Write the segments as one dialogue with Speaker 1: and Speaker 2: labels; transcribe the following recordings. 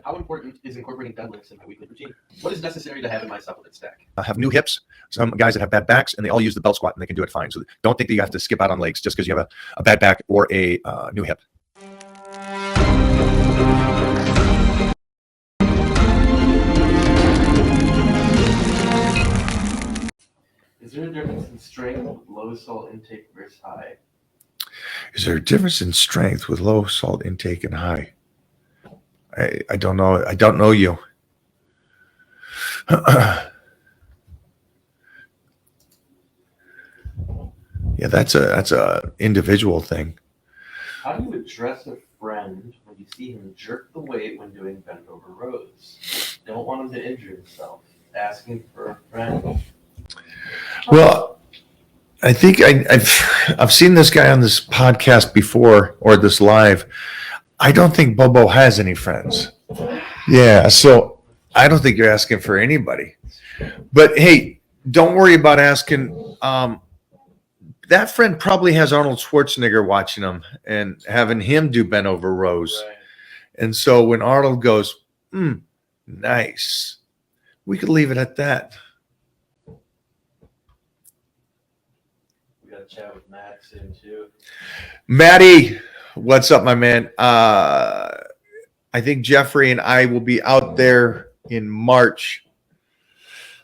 Speaker 1: How important is incorporating deadlifts in my weekly routine? What is necessary to have in my supplement stack?
Speaker 2: Have new hips. Some guys that have bad backs, and they all use the belt squat, and they can do it fine. So don't think that you have to skip out on legs just because you have a bad back or a new hip.
Speaker 1: Is there a difference in strength with low salt intake versus high?
Speaker 2: Is there a difference in strength with low salt intake and high? I don't know. I don't know you. Yeah, that's a individual thing.
Speaker 1: How do you address a friend when you see him jerk the weight when doing bent over rows? Don't want him to injure himself. Asking for a friend.
Speaker 2: Well, I think I've seen this guy on this podcast before, or this live. I don't think Bobo has any friends. Yeah, so I don't think you're asking for anybody. But hey, don't worry about asking. That friend probably has Arnold Schwarzenegger watching him and having him do bent over rows.
Speaker 1: Right.
Speaker 2: And so when Arnold goes, nice, we could leave it at that.
Speaker 1: We got to chat with Matt soon too.
Speaker 2: Matty, what's up, my man? I think Jeffrey and I will be out there in March.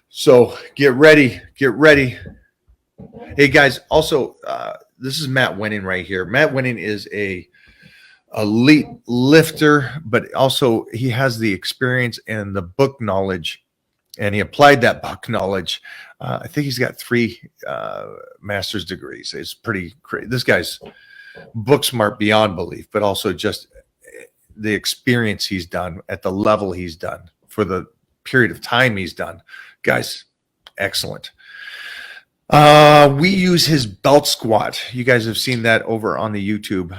Speaker 2: So get ready. Get ready. Hey, guys, also, this is Matt Winning right here. Matt Winning is a elite lifter, but also he has the experience and the book knowledge, and he applied that book knowledge. I think he's got 3 master's degrees. It's pretty crazy. This guy's book smart beyond belief, but also just the experience he's done at the level he's done for the period of time he's done. Guys, excellent. We use his belt squat. You guys have seen that over on the YouTube.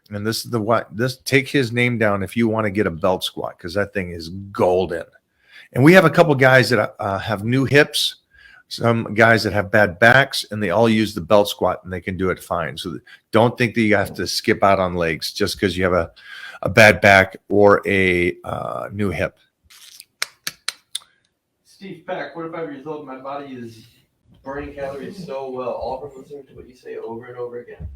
Speaker 2: And this is take his name down if you want to get a belt squat, because that thing is golden. And we have a couple guys that have new hips, some guys that have bad backs, and they all use the belt squat and they can do it fine. So don't think that you have to skip out on legs just because you have a bad back or a new hip.
Speaker 1: Steve Peck, 45 years old. My body is burning calories so well, all from listening to what you say over and over again.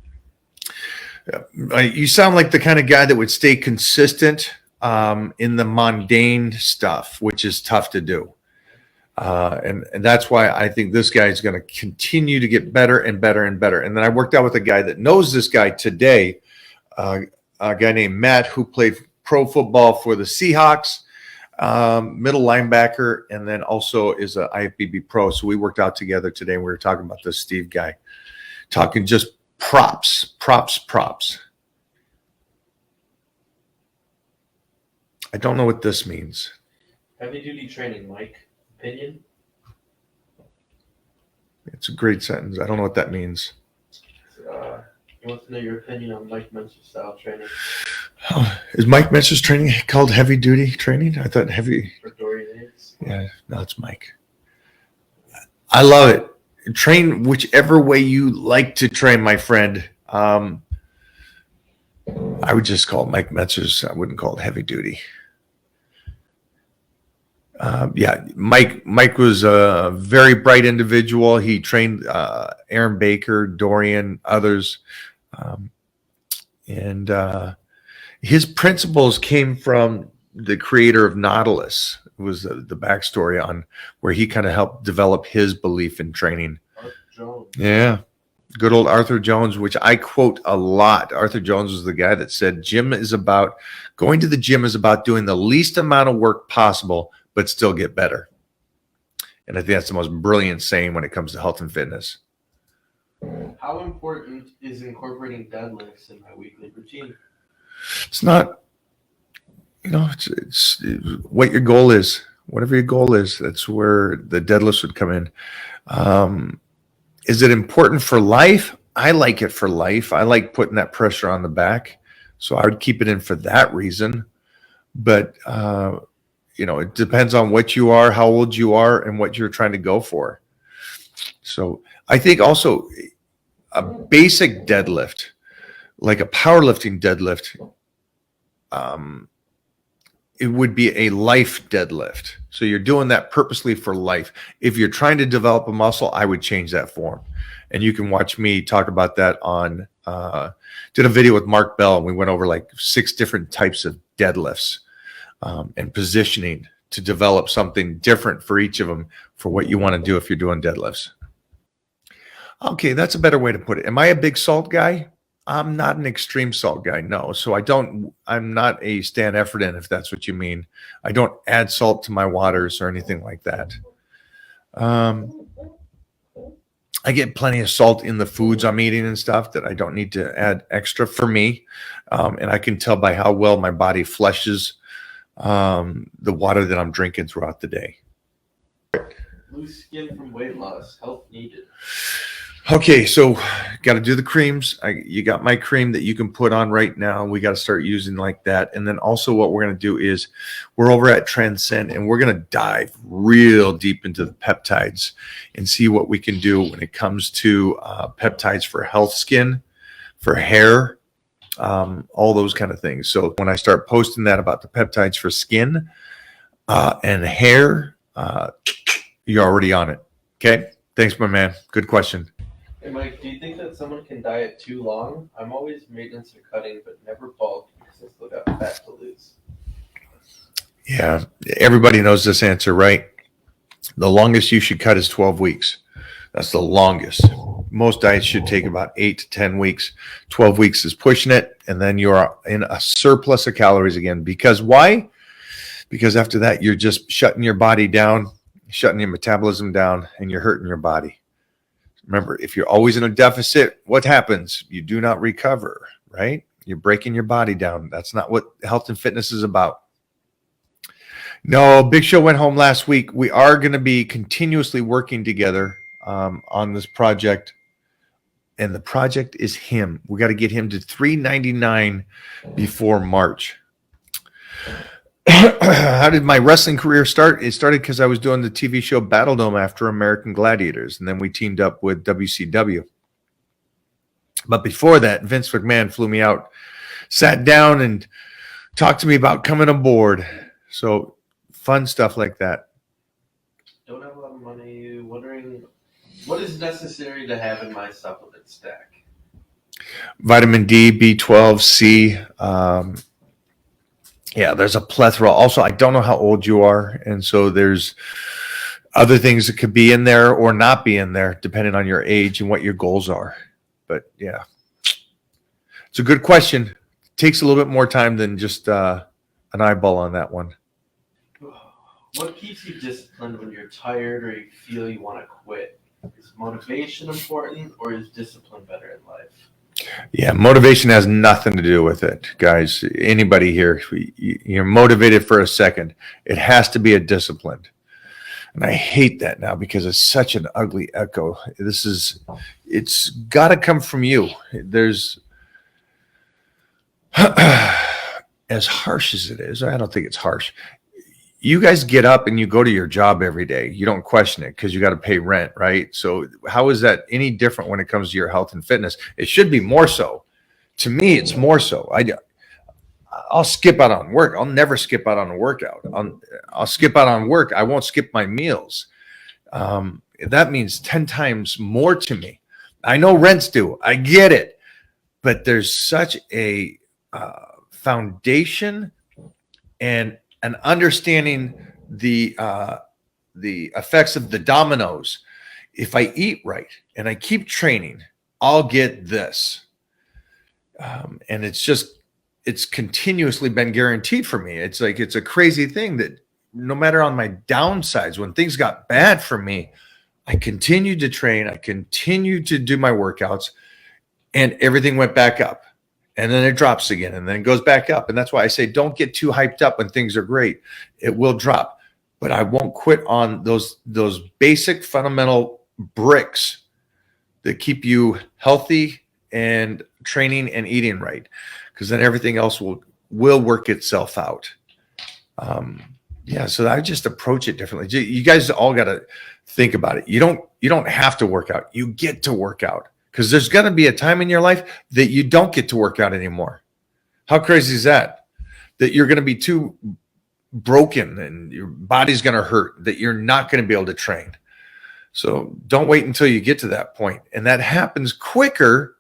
Speaker 2: You sound like the kind of guy that would stay consistent in the mundane stuff, which is tough to do. And that's why I think this guy is going to continue to get better and better and better. And then I worked out with a guy that knows this guy today, a guy named Matt, who played pro football for the Seahawks, middle linebacker, and then also is a IFBB pro. So we worked out together today, and we were talking about this Steve guy, talking just props. I don't know what this means.
Speaker 1: Heavy duty training, Mike. Opinion?
Speaker 2: It's a great sentence. I don't know what that means.
Speaker 1: He wants to know your opinion on Mike Mentzer's style training.
Speaker 2: Oh, is Mike Mentzer's training called heavy duty training? I thought heavy.
Speaker 1: For Dorian Yates.
Speaker 2: Yeah, no, it's Mike. I love it. Train whichever way you like to train, my friend. I would just call it Mike Mentzer's. I wouldn't call it heavy duty. Yeah, Mike was a very bright individual. He trained Aaron Baker, Dorian, others. And his principles came from the creator of Nautilus. It was the backstory on where he kind of helped develop his belief in training.
Speaker 1: Arthur Jones.
Speaker 2: Yeah. Good old Arthur Jones, which I quote a lot. Arthur Jones was the guy that said going to the gym is about doing the least amount of work possible, but still get better. And I think that's the most brilliant saying when it comes to health and fitness.
Speaker 1: How important is incorporating deadlifts in my weekly routine?
Speaker 2: It's not, it's what your goal is. Whatever your goal is, that's where the deadlifts would come in. Is it important for life? I like it for life. I like putting that pressure on the back. So I would keep it in for that reason. But, it depends on what you are, how old you are, and what you're trying to go for. So I think also a basic deadlift, like a powerlifting deadlift, it would be a life deadlift. So you're doing that purposely for life. If you're trying to develop a muscle, I would change that form. And you can watch me talk about that on, did a video with Mark Bell, and we went over like 6 different types of deadlifts and positioning to develop something different for each of them for what you want to do if you're doing deadlifts. Okay, that's a better way to put it. Am I a big salt guy? I'm not an extreme salt guy, no. So I'm not a Stan Efferdin, if that's what you mean. I don't add salt to my waters or anything like that. I get plenty of salt in the foods I'm eating and stuff that I don't need to add extra for me. And I can tell by how well my body flushes the water that I'm drinking throughout the day.
Speaker 1: Loose skin from weight loss, help needed.
Speaker 2: Okay, so got to do the creams. You got my cream that you can put on right now. We got to start using like that. And then also what we're going to do is we're over at Transcend, and we're going to dive real deep into the peptides and see what we can do when it comes to peptides for health skin, for hair, all those kind of things. So when I start posting that about the peptides for skin and hair, you're already on it. Okay. Thanks, my man. Good question.
Speaker 1: Hey Mike, do you think that someone can diet too long? I'm always maintenance or cutting, but never bulk because I still got fat to lose.
Speaker 2: Yeah, everybody knows this answer, right? The longest you should cut is 12 weeks. That's the longest. Most diets should take about 8 to 10 weeks. 12 weeks is pushing it, and then you're in a surplus of calories again. Because why? Because after that, you're just shutting your body down, shutting your metabolism down, and you're hurting your body. Remember, if you're always in a deficit, what happens? You do not recover, right? You're breaking your body down. That's not what health and fitness is about. No, Big Show went home last week. We are going to be continuously working together on this project. And the project is him. We got to get him to 399 before March. How did my wrestling career start? It started because I was doing the TV show Battle Dome after American Gladiators, and then we teamed up with WCW. But before that, Vince McMahon flew me out, sat down, and talked to me about coming aboard. So fun stuff like that.
Speaker 1: Don't have a lot of money. Wondering what is necessary to have in my supplement stack.
Speaker 2: Vitamin D, B12, C. Yeah, there's a plethora. Also, I don't know how old you are, and so there's other things that could be in there or not be in there, depending on your age and what your goals are. But yeah, it's a good question. It takes a little bit more time than just an eyeball on that one.
Speaker 1: What keeps you disciplined when you're tired or you feel you want to quit? Is motivation important, or is discipline better in life?
Speaker 2: Yeah, motivation has nothing to do with it, guys. Anybody here, you're motivated for a second. It has to be a discipline. And I hate that now because it's such an ugly echo. It's got to come from you. There's, as harsh as it is, I don't think it's harsh. You guys get up and you go to your job every day. You don't question it because you got to pay rent, right? So how is that any different when it comes to your health and fitness? It should be more so. To me, it's more so. I'll skip out on work. I'll never skip out on a workout. I'll skip out on work. I won't skip my meals. That means 10 times more to me. I know rents do. I get it. But there's such a foundation and an understanding the effects of the dominoes. If I eat right and I keep training, I'll get this. And it's continuously been guaranteed for me. It's like, it's a crazy thing that no matter on my downsides, when things got bad for me, I continued to train. I continued to do my workouts, and everything went back up. And then it drops again, and then it goes back up. And that's why I say don't get too hyped up when things are great. It will drop. But I won't quit on those basic fundamental bricks that keep you healthy and training and eating right, because then everything else will work itself out. Yeah, so I just approach it differently. You guys all got to think about it. You don't have to work out. You get to work out. Because there's going to be a time in your life that you don't get to work out anymore. How crazy is that? That you're going to be too broken and your body's going to hurt, that you're not going to be able to train. So don't wait until you get to that point. And that happens quicker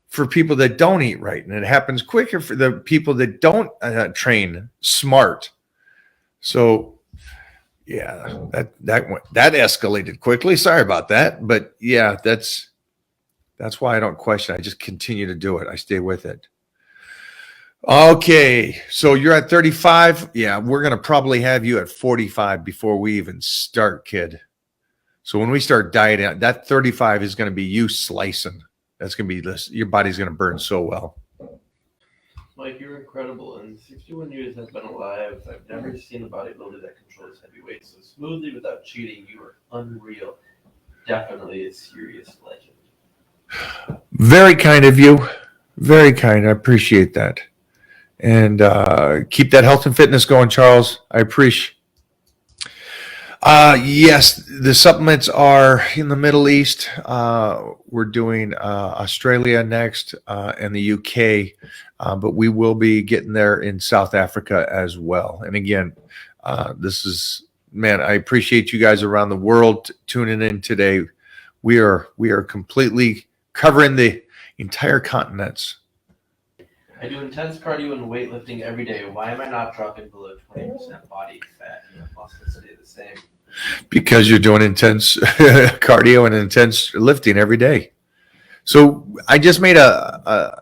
Speaker 2: for people that don't eat right. And it happens quicker for the people that don't train smart. So yeah, that escalated quickly. Sorry about that. But yeah, that's why I don't question. I just continue to do it. I stay with it. Okay, so you're at 35. Yeah, we're going to probably have you at 45 before we even start, kid. So when we start dieting, that 35 is going to be you slicing. That's going to be this. Your body's going to burn so well.
Speaker 1: Mike, you're incredible. In 61 years I've been alive, I've never seen a bodybuilder that controls heavy weight so smoothly without cheating. You are unreal. Definitely a serious legend.
Speaker 2: Very kind of you. Very kind. I appreciate that. And keep that health and fitness going, Charles. I appreciate. Yes, the supplements are in the Middle East. We're doing Australia next and the UK, but we will be getting there in South Africa as well. And again, this is, man, I appreciate you guys around the world tuning in today. We are completely covering the entire continents.
Speaker 1: I do intense cardio and weightlifting every day. Why am I not dropping below 20% body fat? And muscles stay the same.
Speaker 2: Because you're doing intense cardio and intense lifting every day. So I just made the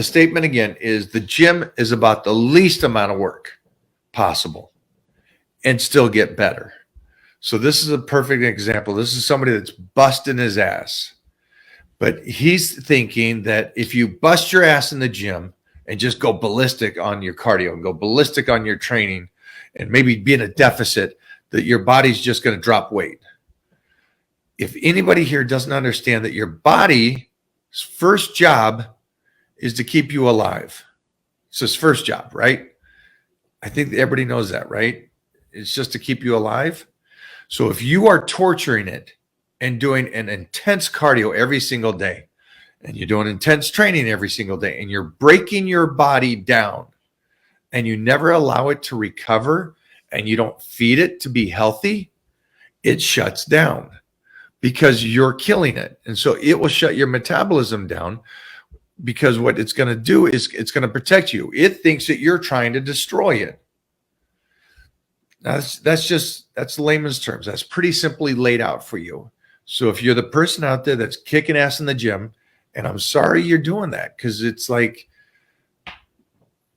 Speaker 2: statement again is the gym is about the least amount of work possible and still get better. So this is a perfect example. This is somebody that's busting his ass. But he's thinking that if you bust your ass in the gym and just go ballistic on your cardio and go ballistic on your training and maybe be in a deficit, that your body's just going to drop weight. If anybody here doesn't understand that your body's first job is to keep you alive. It's his first job, right? I think everybody knows that, right? It's just to keep you alive. So if you are torturing it and doing an intense cardio every single day, and you're doing intense training every single day, and you're breaking your body down, and you never allow it to recover, and you don't feed it to be healthy, it shuts down because you're killing it. And so it will shut your metabolism down because what it's going to do is it's going to protect you. It thinks that you're trying to destroy it. Now, that's layman's terms. That's pretty simply laid out for you. So if you're the person out there that's kicking ass in the gym, and I'm sorry you're doing that, because it's like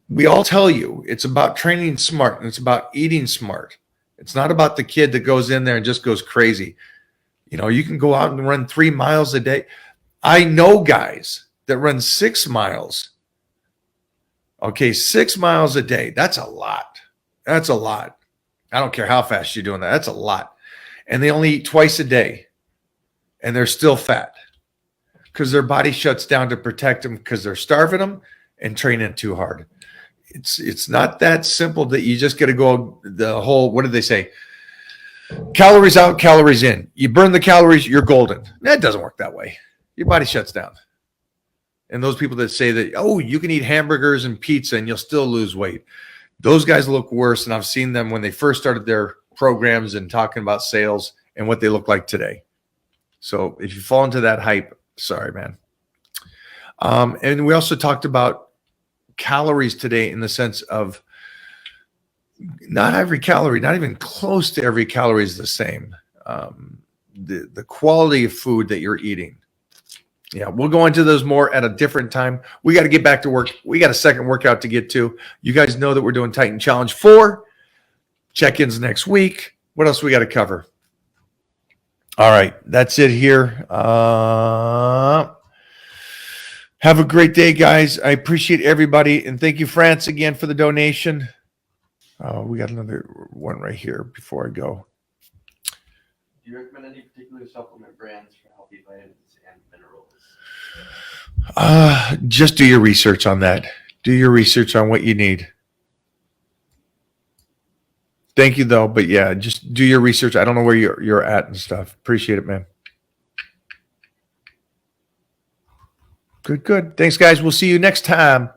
Speaker 2: we all tell you it's about training smart and it's about eating smart. It's not about the kid that goes in there and just goes crazy. You know, you can go out and run 3 miles a day. I know guys that run 6 miles. Okay, 6 miles a day. That's a lot. That's a lot. I don't care how fast you're doing that. That's a lot. And they only eat twice a day. And they're still fat because their body shuts down to protect them because they're starving them and training too hard. It's not that simple that you just got to go the whole, what did they say? Calories out, calories in. You burn the calories, you're golden. That doesn't work that way. Your body shuts down. And those people that say that, oh, you can eat hamburgers and pizza and you'll still lose weight. Those guys look worse. And I've seen them when they first started their programs and talking about sales and what they look like today. So if you fall into that hype, sorry, man. And we also talked about calories today in the sense of not every calorie, not even close to every calorie is the same. The quality of food that you're eating. Yeah, we'll go into those more at a different time. We got to get back to work. We got a second workout to get to. You guys know that we're doing Titan Challenge 4. Check-ins next week. What else we got to cover? All right, that's it here. Have a great day, guys. I appreciate everybody. And thank you, France, again for the donation. We got another one right here before I go.
Speaker 1: Do you recommend any particular supplement brands for healthy vitamins and minerals?
Speaker 2: Just do your research on that. Do your research on what you need. Thank you, though. But yeah, just do your research. I don't know where you're at and stuff. Appreciate it, man. Good. Thanks, guys. We'll see you next time.